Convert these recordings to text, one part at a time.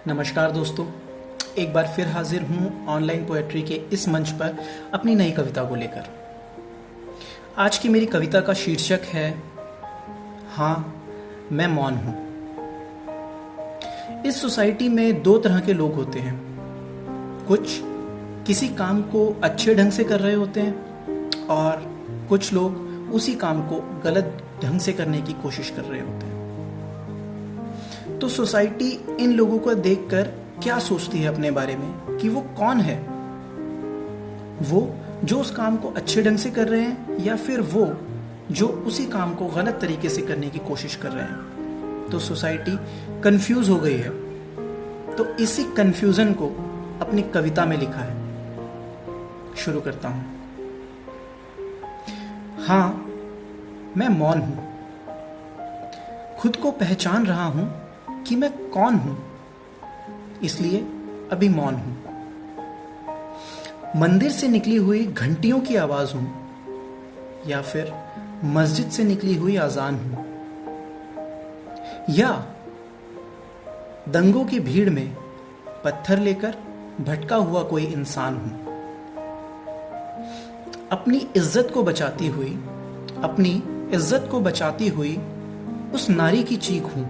नमस्कार दोस्तों, एक बार फिर हाजिर हूँ ऑनलाइन पोएट्री के इस मंच पर अपनी नई कविता को लेकर। आज की मेरी कविता का शीर्षक है हाँ, मैं मौन हूँ। इस सोसाइटी में दो तरह के लोग होते हैं। कुछ किसी काम को अच्छे ढंग से कर रहे होते हैं और कुछ लोग उसी काम को गलत ढंग से करने की कोशिश कर रहे होते हैं। तो सोसाइटी इन लोगों को देखकर क्या सोचती है अपने बारे में कि वो कौन है? वो जो उस काम को अच्छे ढंग से कर रहे हैं या फिर वो जो उसी काम को गलत तरीके से करने की कोशिश कर रहे हैं? तो सोसाइटी कंफ्यूज हो गई है। तो इसी कंफ्यूजन को अपनी कविता में लिखा है। शुरू करता हूं। हाँ, मैं मौन हूं। खुद को पहचान रहा हूं कि मैं कौन हूं, इसलिए अभी मौन हूं। मंदिर से निकली हुई घंटियों की आवाज हूं या फिर मस्जिद से निकली हुई अजान हूं या दंगों की भीड़ में पत्थर लेकर भटका हुआ कोई इंसान हूं। अपनी इज्जत को बचाती हुई उस नारी की चीख हूं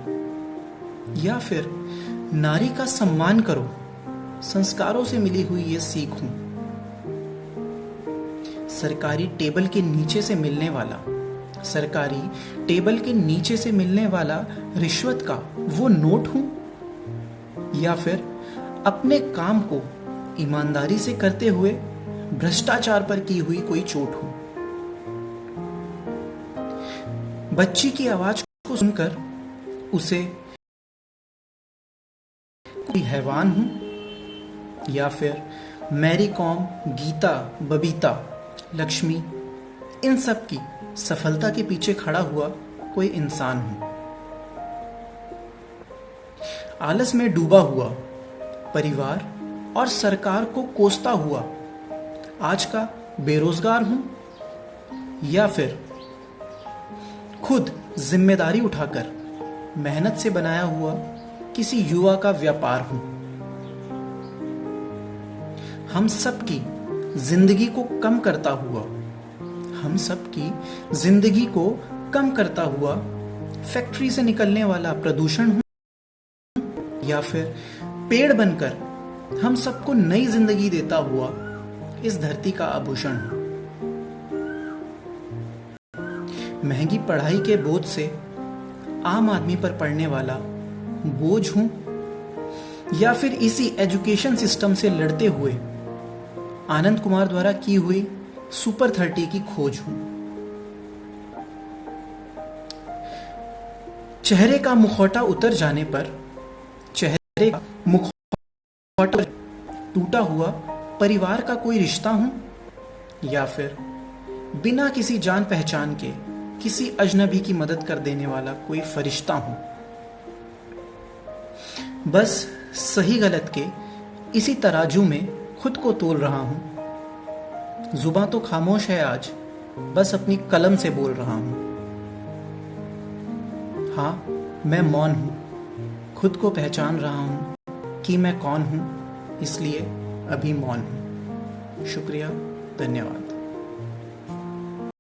या फिर नारी का सम्मान करो संस्कारों से मिली हुई ये सीख हूं। सरकारी टेबल के नीचे से मिलने वाला रिश्वत का वो नोट हूं या फिर अपने काम को ईमानदारी से करते हुए भ्रष्टाचार पर की हुई कोई चोट हूं। बच्ची की आवाज को सुनकर उसे कोई हैवान हूं या फिर मैरी कॉम, गीता, बबीता, लक्ष्मी, इन सब की सफलता के पीछे खड़ा हुआ कोई इंसान हूं। आलस में डूबा हुआ परिवार और सरकार को कोसता हुआ आज का बेरोजगार हूं या फिर खुद जिम्मेदारी उठाकर मेहनत से बनाया हुआ किसी युवा का व्यापार हूं। हम सबकी जिंदगी को कम करता हुआ फैक्ट्री से निकलने वाला प्रदूषण हूं या फिर पेड़ बनकर हम सबको नई जिंदगी देता हुआ इस धरती का आभूषण हूं। महंगी पढ़ाई के बोझ से आम आदमी पर पड़ने वाला बोझ हूं या फिर इसी एजुकेशन सिस्टम से लड़ते हुए आनंद कुमार द्वारा की हुई सुपर 30 की खोज हूं। चेहरे का मुखौटा उतर जाने पर टूटा हुआ परिवार का कोई रिश्ता हूं या फिर बिना किसी जान पहचान के किसी अजनबी की मदद कर देने वाला कोई फरिश्ता हूं। बस सही गलत के इसी तराजू में खुद को तोल रहा हूं। जुबां तो खामोश है आज, बस अपनी कलम से बोल रहा हूं। हाँ, मैं मौन हूं। खुद को पहचान रहा हूं कि मैं कौन हूं, इसलिए अभी मौन हूं। शुक्रिया, धन्यवाद।